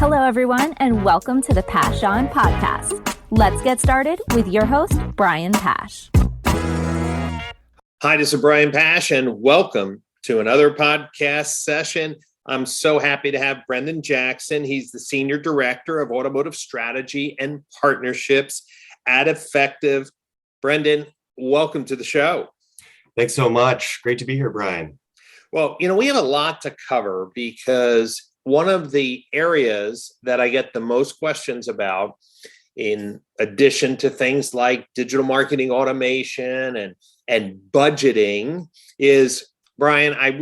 Hello, everyone, and welcome to the Pash On podcast. Let's get started with your host, Brian Pash. Hi, this is Brian Pash, and welcome to another podcast session. I'm so happy to have Brendan Jackson. He's the Senior Director of Automotive Strategy and Partnerships at Effectv. Brendan, welcome to the show. Thanks so much. Great to be here, Brian. Well, we have a lot to cover because one of the areas that I get the most questions about, in addition to things like digital marketing automation and budgeting, is, Brian, I'm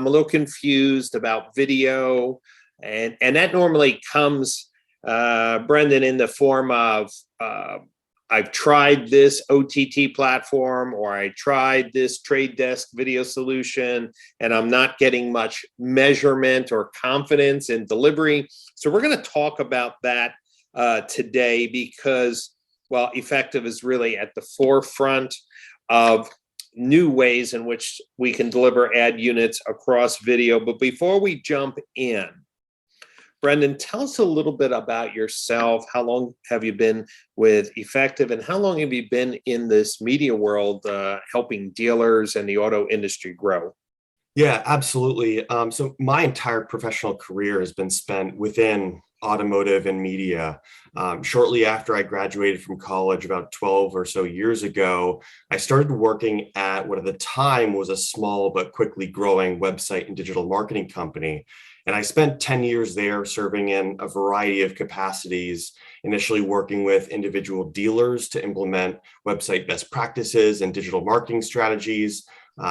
a little confused about video. And that normally comes, Brendan, in the form of I've tried this OTT platform, or I tried this trade desk video solution, and I'm not getting much measurement or confidence in delivery. So we're going to talk about that today because, well, Effectv is really at the forefront of new ways in which we can deliver ad units across video. But before we jump in, Brendan, tell us a little bit about yourself. How long have you been with Effectv, and how long have you been in this media world helping dealers and the auto industry grow? Yeah, absolutely. So my entire professional career has been spent within automotive and media. Shortly after I graduated from college about 12 or so years ago, I started working at what at the time was a small but quickly growing website and digital marketing company. And I spent 10 years there serving in a variety of capacities, initially working with individual dealers to implement website best practices and digital marketing strategies,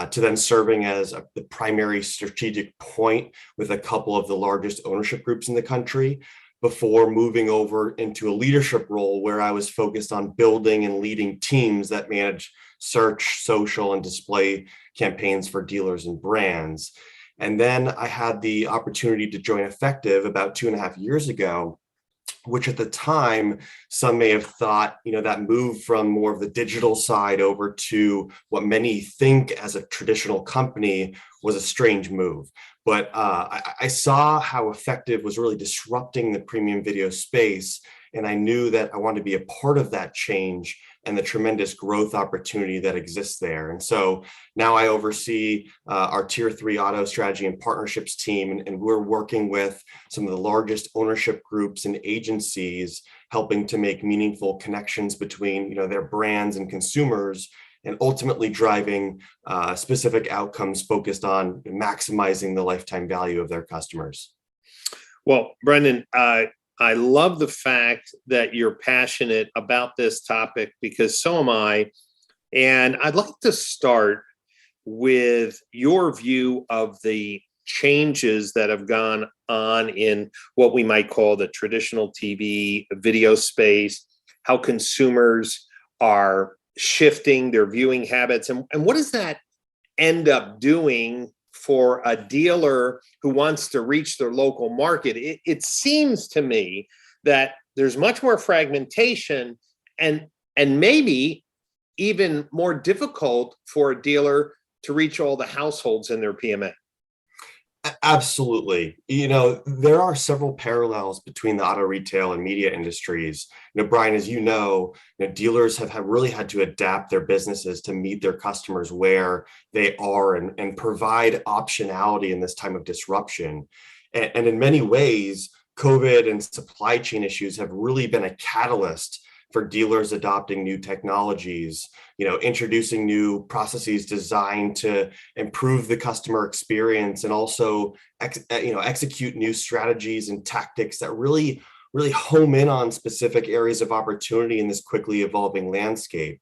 to then serving as the primary strategic point with a couple of the largest ownership groups in the country, before moving over into a leadership role where I was focused on building and leading teams that manage search, social, and display campaigns for dealers and brands. And then I had the opportunity to join Effectv about 2.5 years ago, which at the time, some may have thought, that move from more of the digital side over to what many think as a traditional company was a strange move. But I saw how Effectv was really disrupting the premium video space. And I knew that I wanted to be a part of that change and the tremendous growth opportunity that exists there. And so now I oversee our Tier 3 auto strategy and partnerships team, and we're working with some of the largest ownership groups and agencies, helping to make meaningful connections between their brands and consumers, and ultimately driving specific outcomes focused on maximizing the lifetime value of their customers. Well, Brendan, I love the fact that you're passionate about this topic, because so am I. And I'd like to start with your view of the changes that have gone on in what we might call the traditional TV video space, how consumers are shifting their viewing habits, and what does that end up doing for a dealer who wants to reach their local market. It seems to me that there's much more fragmentation and maybe even more difficult for a dealer to reach all the households in their PMA. Absolutely. There are several parallels between the auto retail and media industries. Brian, as dealers have really had to adapt their businesses to meet their customers where they are and provide optionality in this time of disruption. And in many ways, COVID and supply chain issues have really been a catalyst for dealers adopting new technologies, introducing new processes designed to improve the customer experience, and also, execute new strategies and tactics that really home in on specific areas of opportunity in this quickly evolving landscape.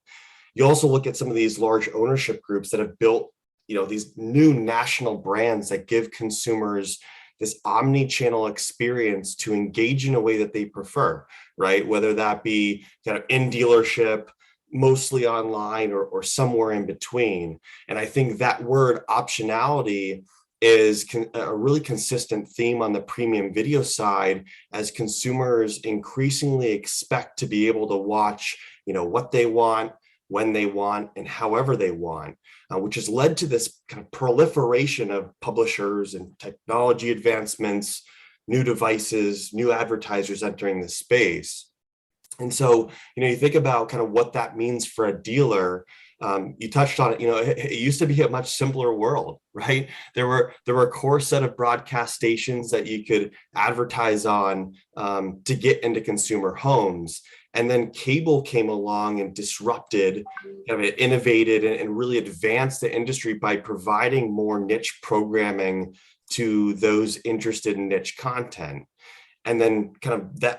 You also look at some of these large ownership groups that have built, these new national brands that give consumers this omni-channel experience to engage in a way that they prefer, right? Whether that be kind of in dealership, mostly online, or somewhere in between. And I think that word optionality is a really consistent theme on the premium video side, as consumers increasingly expect to be able to watch, what they want, when they want, and however they want, which has led to this kind of proliferation of publishers and technology advancements, new devices, new advertisers entering the space. And so, you think about kind of what that means for a dealer. You touched on it. It used to be a much simpler world, right? There were a core set of broadcast stations that you could advertise on to get into consumer homes. And then cable came along and disrupted, innovated and really advanced the industry by providing more niche programming to those interested in niche content. And then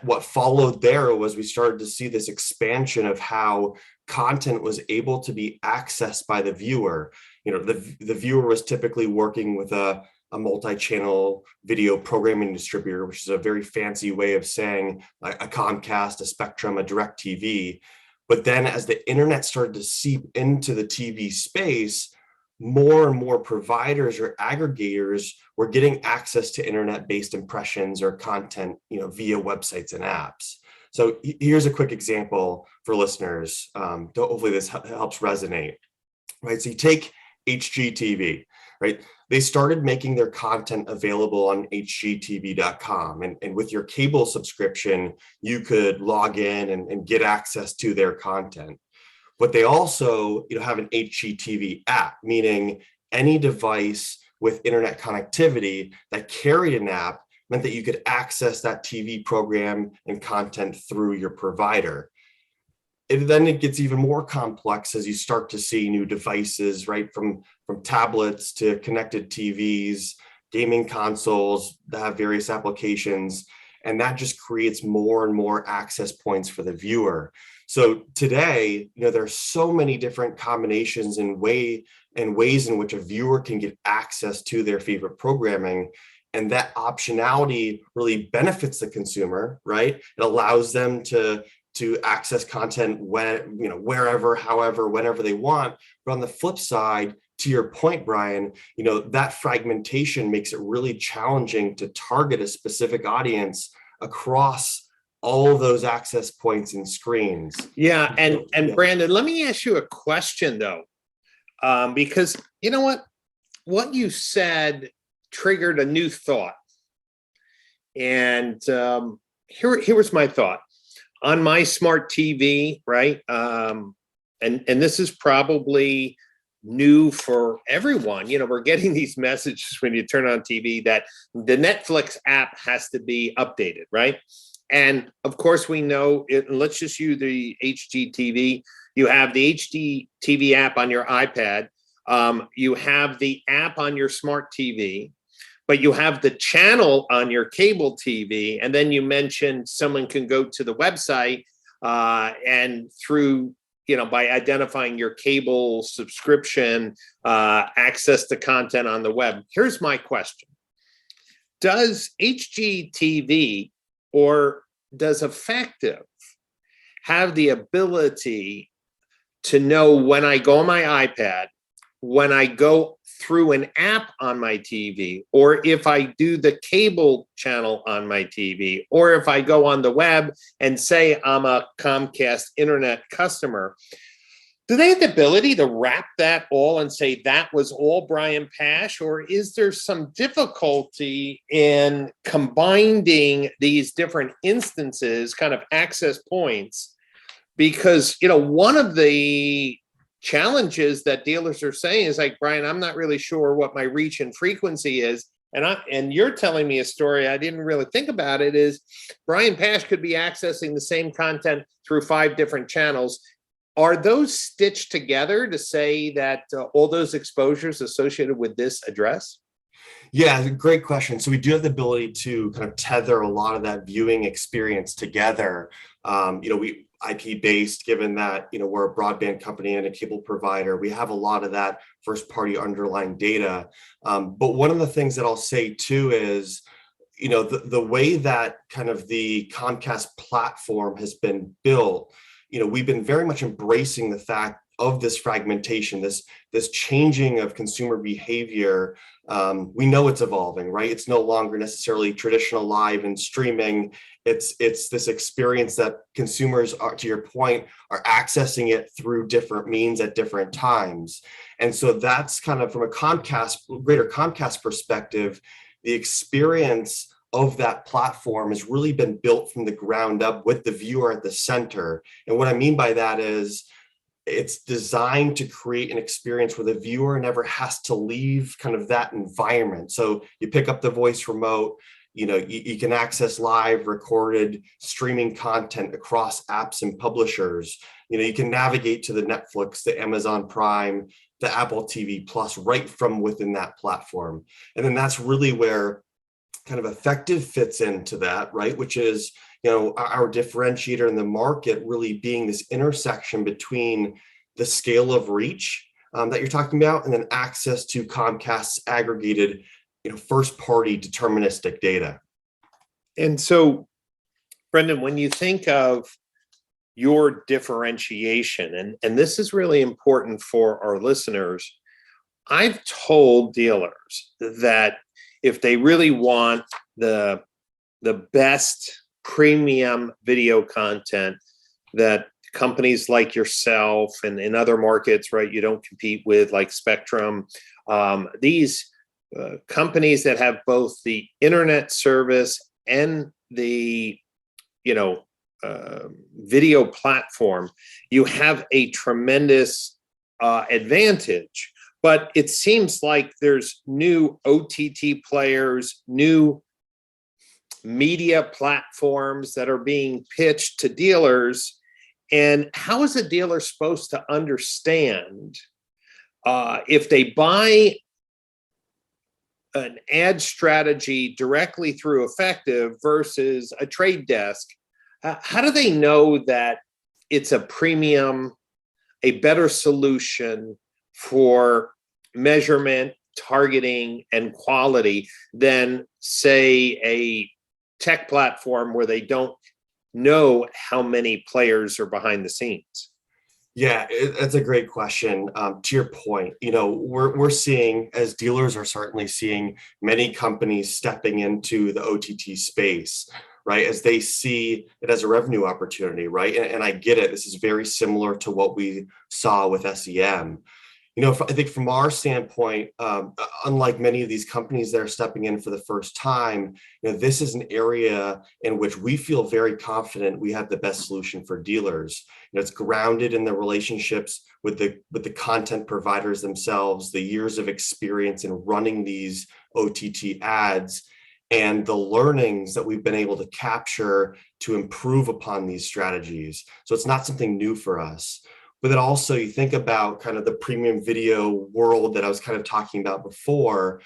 what followed there was we started to see this expansion of how content was able to be accessed by the viewer. The viewer was typically working with a multi-channel video programming distributor, which is a very fancy way of saying a Comcast, a Spectrum, a DirecTV. But then as the internet started to seep into the TV space, more and more providers or aggregators were getting access to internet-based impressions or content, via websites and apps. So here's a quick example for listeners. Hopefully this helps resonate, right? So you take HGTV, right? They started making their content available on hgtv.com. And with your cable subscription, you could log in and get access to their content. But they also have an HGTV app, meaning any device with internet connectivity that carried an app meant that you could access that TV program and content through your provider. Then it gets even more complex as you start to see new devices, right? From tablets to connected TVs, gaming consoles that have various applications. And that just creates more and more access points for the viewer. So today, there are so many different combinations and ways in which a viewer can get access to their favorite programming. And that optionality really benefits the consumer, right? It allows them to access content wherever, however, whenever they want. But on the flip side, to your point, Brian, that fragmentation makes it really challenging to target a specific audience across all of those access points and screens. Yeah, and Brandon, let me ask you a question though, because you know what you said triggered a new thought, and here was my thought on my smart TV, right? And this is probably new for everyone. We're getting these messages when you turn on TV that the Netflix app has to be updated, right? And of course we know it, let's just use the HGTV. You have the HGTV app on your iPad. You have the app on your smart TV, but you have the channel on your cable TV. And then you mentioned someone can go to the website and through, by identifying your cable subscription, access the content on the web. Here's my question. Does HGTV or does Effectv have the ability to know when I go on my iPad, when I go through an app on my TV, or if I do the cable channel on my TV, or if I go on the web and say I'm a Comcast internet customer, do they have the ability to wrap that all and say that was all Brian Pash, or is there some difficulty in combining these different instances, kind of access points? Because, one of the challenges that dealers are saying is like, Brian, I'm not really sure what my reach and frequency is. And you're telling me a story I didn't really think about. It is Brian Pash could be accessing the same content through 5 different channels. Are those stitched together to say that all those exposures associated with this address? Yeah, great question. So we do have the ability to kind of tether a lot of that viewing experience together. We IP-based, given that, we're a broadband company and a cable provider, we have a lot of that first-party underlying data. But one of the things that I'll say too is, the way that kind of the Comcast platform has been built, we've been very much embracing the fact of this fragmentation, this changing of consumer behavior. We know it's evolving, right? It's no longer necessarily traditional live and streaming. It's this experience that consumers are, to your point, are accessing it through different means at different times. And so that's kind of from a greater Comcast perspective, the experience of that platform has really been built from the ground up with the viewer at the center. And what I mean by that is it's designed to create an experience where the viewer never has to leave kind of that environment. So you pick up the voice remote, you can access live recorded streaming content across apps and publishers. You can navigate to the Netflix, the Amazon Prime, the Apple TV Plus right from within that platform. And then that's really where kind of Effectv fits into that, right? Which is, our differentiator in the market really being this intersection between the scale of reach that you're talking about, and then access to Comcast's aggregated, first party deterministic data. And so, Brendan, when you think of your differentiation, and this is really important for our listeners, I've told dealers that if they really want the best premium video content that companies like yourself and in other markets, right, you don't compete with, like Spectrum, these companies that have both the internet service and the video platform, you have a tremendous advantage. But it seems like there's new OTT players, new media platforms that are being pitched to dealers. And how is a dealer supposed to understand if they buy an ad strategy directly through Effectv versus a trade desk? How do they know that it's a premium, a better solution for measurement, targeting, and quality than, say, a tech platform where they don't know how many players are behind the scenes? Yeah, that's a great question. To your point, we're seeing, as dealers are certainly seeing, many companies stepping into the OTT space, right, as they see it as a revenue opportunity, right? And I get it. This is very similar to what we saw with SEM. I think from our standpoint, unlike many of these companies that are stepping in for the first time, this is an area in which we feel very confident we have the best solution for dealers. It's grounded in the relationships with the content providers themselves, the years of experience in running these OTT ads, and the learnings that we've been able to capture to improve upon these strategies. So it's not something new for us. But then also you think about kind of the premium video world that I was kind of talking about before.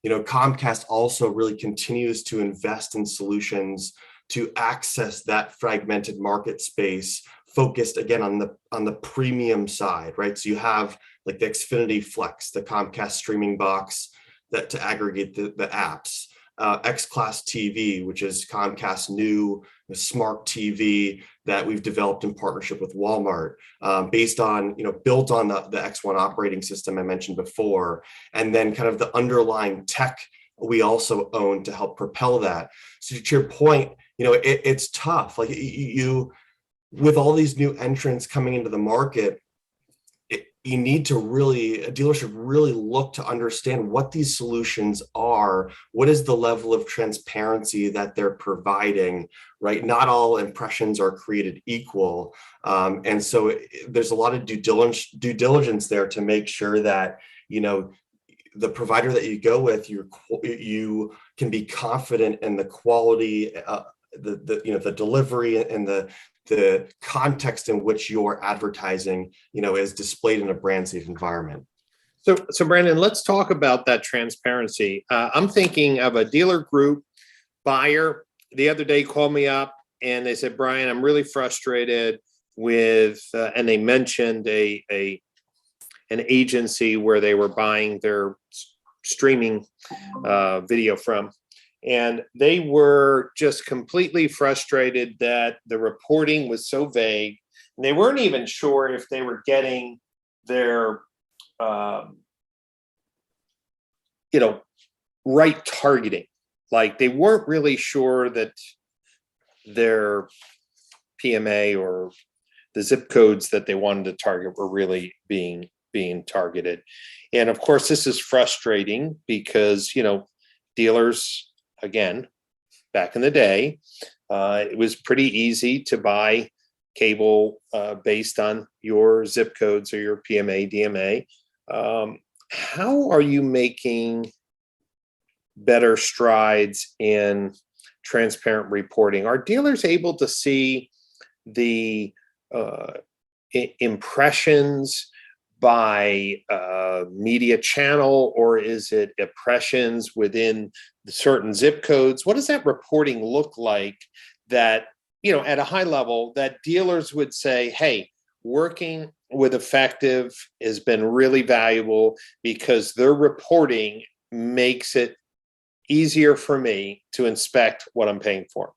Comcast also really continues to invest in solutions to access that fragmented market space, focused again on the premium side, right? So you have like the Xfinity Flex, the Comcast streaming box that to aggregate the apps. X-Class TV, which is Comcast's new smart TV that we've developed in partnership with Walmart, based on, built on the X1 operating system I mentioned before, and then kind of the underlying tech we also own to help propel that. So to your point, it's tough. Like you, with all these new entrants coming into the market, you need to a dealer should really look to understand what these solutions are. What is the level of transparency that they're providing, right? Not all impressions are created equal. And so there's a lot of due diligence there to make sure that, the provider that you go with, you can be confident in the quality, the delivery and the context in which your advertising, is displayed in a brand safe environment. So Brandon, let's talk about that transparency. I'm thinking of a dealer group buyer the other day called me up and they said, Brian, I'm really frustrated with, and they mentioned an agency where they were buying their streaming video from. And they were just completely frustrated that the reporting was so vague. And they weren't even sure if they were getting their, right targeting. Like they weren't really sure that their PMA or the zip codes that they wanted to target were really being targeted. And of course, this is frustrating because, dealers, again, back in the day, it was pretty easy to buy cable based on your zip codes or your PMA, DMA. How are you making better strides in transparent reporting? Are dealers able to see the impressions by media channel, or is it impressions within the certain zip codes? What does that reporting look like that, at a high level, that dealers would say, hey, working with Effectv has been really valuable because their reporting makes it easier for me to inspect what I'm paying for?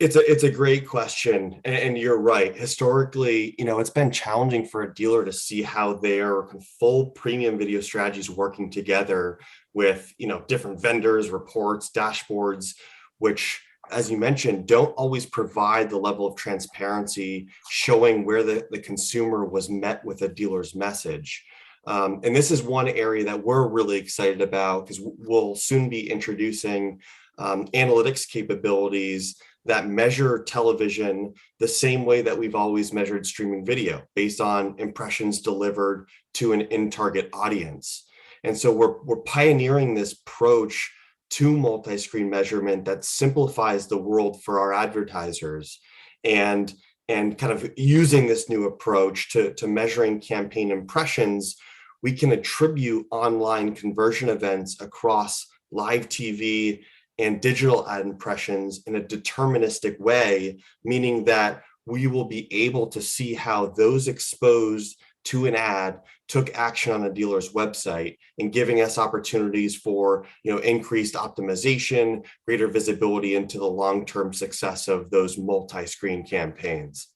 It's a great question, and you're right. Historically, it's been challenging for a dealer to see how their full premium video strategies working together with different vendors, reports, dashboards, which, as you mentioned, don't always provide the level of transparency showing where the consumer was met with a dealer's message. And this is one area that we're really excited about because we'll soon be introducing analytics capabilities that measure television the same way that we've always measured streaming video, based on impressions delivered to an in-target audience. And so we're pioneering this approach to multi-screen measurement that simplifies the world for our advertisers, and kind of using this new approach to measuring campaign impressions, we can attribute online conversion events across live TV and digital ad impressions in a deterministic way, meaning that we will be able to see how those exposed to an ad took action on a dealer's website, and giving us opportunities for increased optimization, greater visibility into the long-term success of those multi-screen campaigns.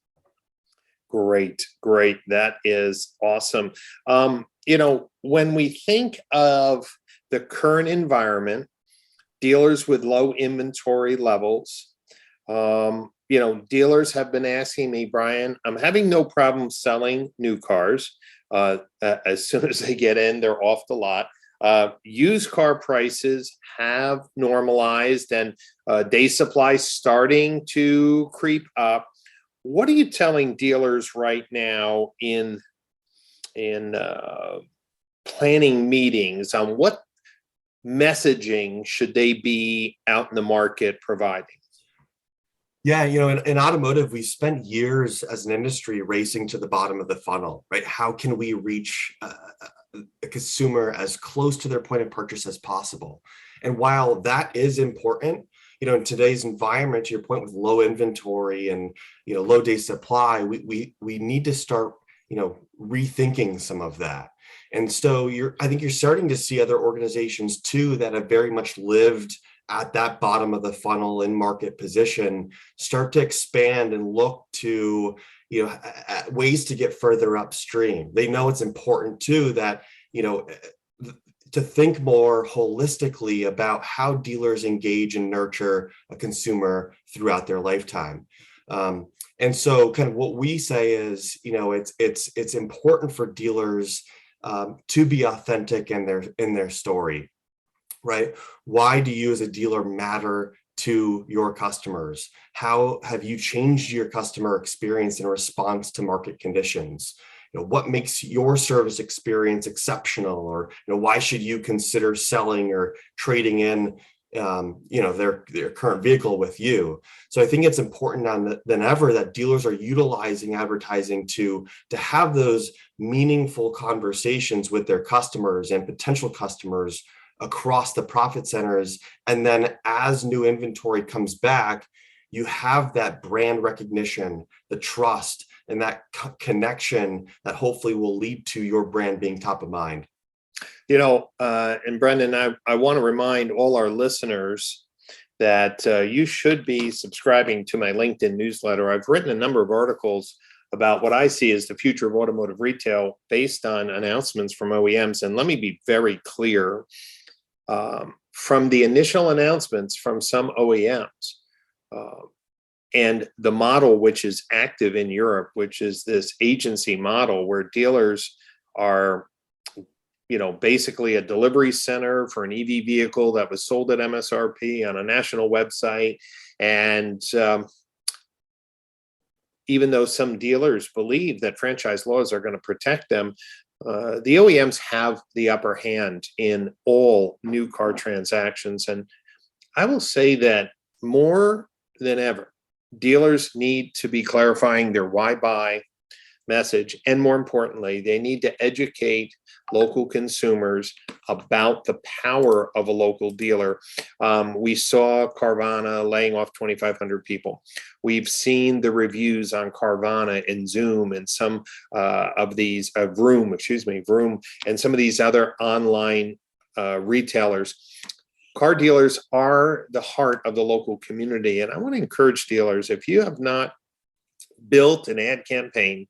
Great. That is awesome. When we think of the current environment, dealers with low inventory levels, dealers have been asking me, Brian, I'm having no problem selling new cars. As soon as they get in, they're off the lot. Used car prices have normalized, and day supply starting to creep up. What are you telling dealers right now in planning meetings on what messaging should they be out in the market providing? Yeah, in automotive, we spent years as an industry racing to the bottom of the funnel, right? How can we reach a consumer as close to their point of purchase as possible? And while that is important, in today's environment, to your point, with low inventory and low day supply, we need to start rethinking some of that. And so I think you're starting to see other organizations too that have very much lived at that bottom of the funnel in market position start to expand and look to at ways to get further upstream. They know it's important too that to think more holistically about how dealers engage and nurture a consumer throughout their lifetime. And so kind of what we say is, it's important for dealers to be authentic in their story, right? Why do you as a dealer matter to your customers? How have you changed your customer experience in response to market conditions? What makes your service experience exceptional? Or why should you consider selling or trading in their current vehicle with you? So I think it's important now than ever that dealers are utilizing advertising to have those meaningful conversations with their customers and potential customers across the profit centers. And then as new inventory comes back, you have that brand recognition, the trust, and that connection that hopefully will lead to your brand being top of mind. And Brendan, I want to remind all our listeners that you should be subscribing to my LinkedIn newsletter. I've written a number of articles about what I see as the future of automotive retail based on announcements from OEMs. And let me be very clear, from the initial announcements from some OEMs, and the model which is active in Europe, which is this agency model where dealers are basically a delivery center for an EV vehicle that was sold at MSRP on a national website. And even though some dealers believe that franchise laws are going to protect them, the OEMs have the upper hand in all new car transactions. And I will say that more than ever, dealers need to be clarifying their why buy message. And more importantly, they need to educate local consumers about the power of a local dealer. We saw Carvana laying off 2,500 people. We've seen the reviews on Carvana and Zoom and some of these, Vroom, and some of these other online retailers. Car dealers are the heart of the local community. And I want to encourage dealers, if you have not built an ad campaign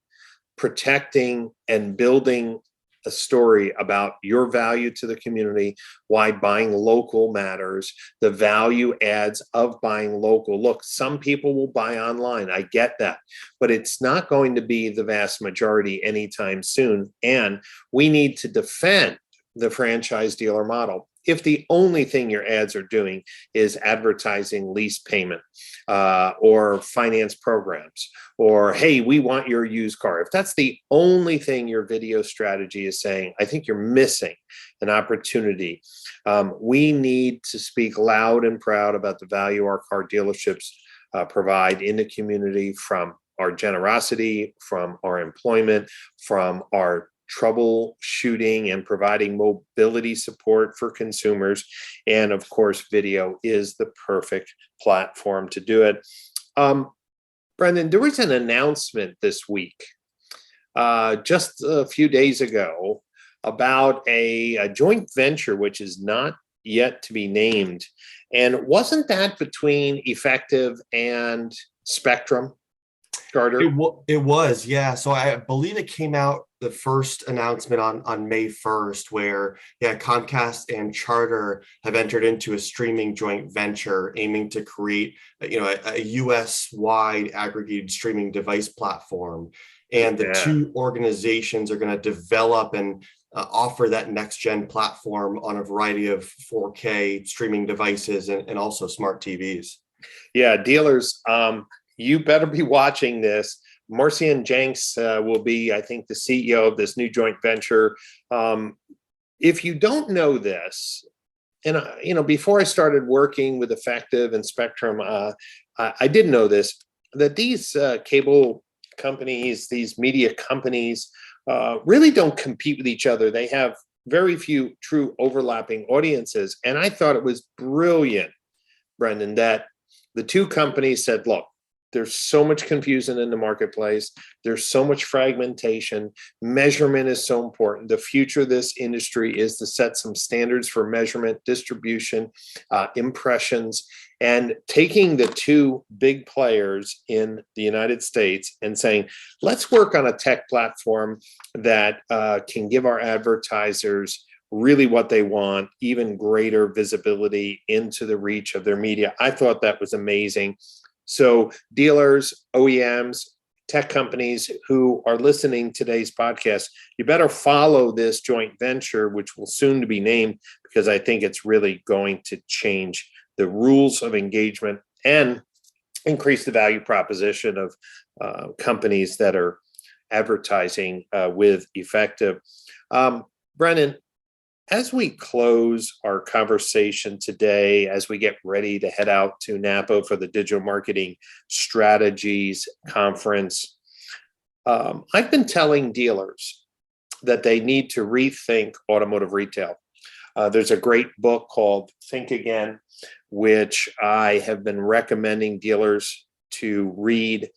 protecting and building a story about your value to the community, why buying local matters, the value adds of buying local. Look, some people will buy online. I get that, but it's not going to be the vast majority anytime soon. And we need to defend the franchise dealer model. If the only thing your ads are doing is advertising lease payment or finance programs, or, hey, we want your used car. If that's the only thing your video strategy is saying, I think you're missing an opportunity. We need to speak loud and proud about the value our car dealerships provide in the community, from our generosity, from our employment, from our troubleshooting and providing mobility support for consumers. And of course, video is the perfect platform to do it. Brendan, there was an announcement this week, just a few days ago, about a joint venture, which is not yet to be named. And wasn't that between Effectv and Spectrum Charter? It was, yeah. So I believe it came out, the first announcement on May 1st, where Comcast and Charter have entered into a streaming joint venture aiming to create a US wide aggregated streaming device platform. And the two organizations are going to develop and offer that next gen platform on a variety of 4K streaming devices and also smart TVs. Yeah, dealers, you better be watching this. Marcian Jenks will be, I think, the CEO of this new joint venture. If you don't know this, and before I started working with Effectv and Spectrum, I did know this, that these cable companies, these media companies, really don't compete with each other. They have very few true overlapping audiences. And I thought it was brilliant, Brendan, that the two companies said, look, there's so much confusion in the marketplace. There's so much fragmentation. Measurement is so important. The future of this industry is to set some standards for measurement, distribution, impressions, and taking the two big players in the United States and saying, let's work on a tech platform that can give our advertisers really what they want, even greater visibility into the reach of their media. I thought that was amazing. So dealers, OEMs, tech companies who are listening to today's podcast, you better follow this joint venture, which will soon to be named, because I think it's really going to change the rules of engagement and increase the value proposition of companies that are advertising with Effectv. Brennan, as we close our conversation today, as we get ready to head out to Napa for the Digital Marketing Strategies Conference, I've been telling dealers that they need to rethink automotive retail. There's a great book called Think Again, which I have been recommending dealers to read.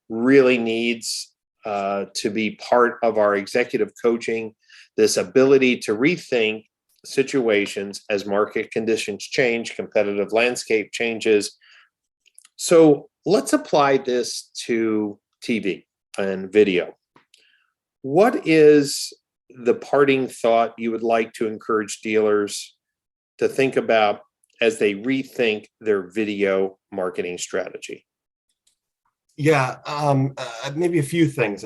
Really needs to be part of our executive coaching. This ability to rethink situations as market conditions change, competitive landscape changes. So let's apply this to TV and video. What is the parting thought you would like to encourage dealers to think about as they rethink their video marketing strategy? Yeah, maybe a few things.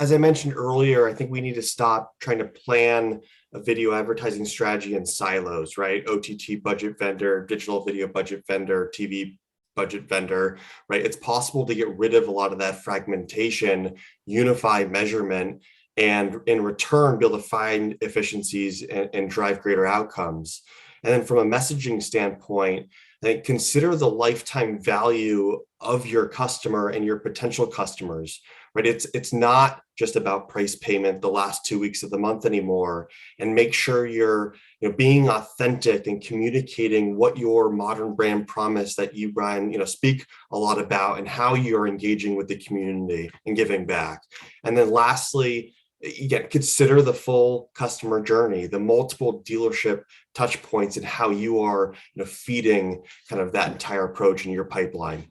as I mentioned earlier, I think we need to stop trying to plan a video advertising strategy in silos, right? OTT budget vendor, digital video budget vendor, TV budget vendor, right? It's possible to get rid of a lot of that fragmentation, unify measurement, and in return, be able to find efficiencies and drive greater outcomes. And then from a messaging standpoint, I think consider the lifetime value of your customer and your potential customers, right? It's not just about price payment the last 2 weeks of the month anymore, and make sure you're being authentic and communicating what your modern brand promise that you, Brian, speak a lot about, and how you're engaging with the community and giving back. And then lastly, again, consider the full customer journey, the multiple dealership touch points, and how you are feeding kind of that entire approach in your pipeline.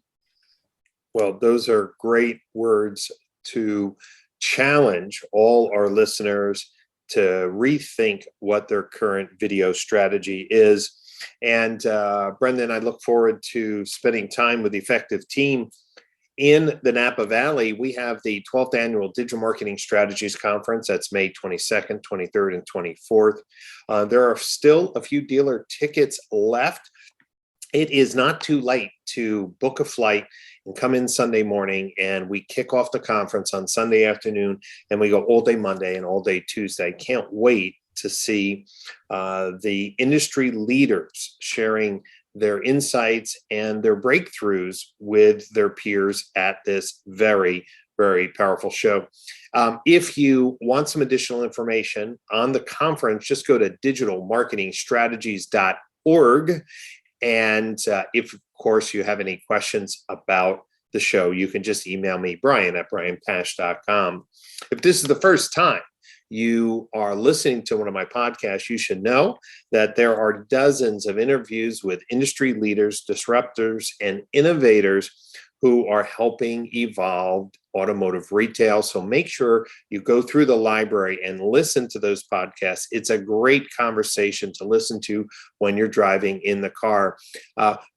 Well, those are great words to challenge all our listeners to rethink what their current video strategy is. And Brendan, I look forward to spending time with the Effectv team in the Napa Valley. We have the 12th annual Digital Marketing Strategies Conference. That's May 22nd, 23rd, and 24th. There are still a few dealer tickets left. It is not too late to book a flight and come in Sunday morning, and we kick off the conference on Sunday afternoon, and we go all day Monday and all day Tuesday. Can't wait to see the industry leaders sharing their insights and their breakthroughs with their peers at this very, very powerful show. If you want some additional information on the conference, just go to digitalmarketingstrategies.org. And if, of course, you have any questions about the show, you can just email me, brian@brianpash.com. If this is the first time you are listening to one of my podcasts, you should know that there are dozens of interviews with industry leaders, disruptors, and innovators who are helping evolve automotive retail. So make sure you go through the library and listen to those podcasts. It's a great conversation to listen to when you're driving in the car.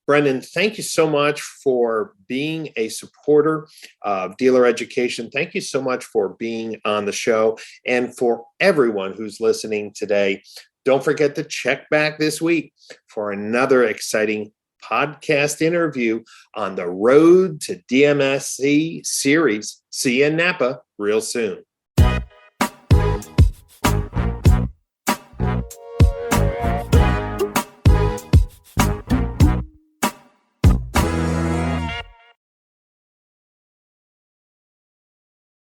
Brendan, thank you so much for being a supporter of dealer education. Thank you so much for being on the show. And for everyone who's listening today, don't forget to check back this week for another exciting podcast interview on the Road to DMSC series. See you in Napa real soon.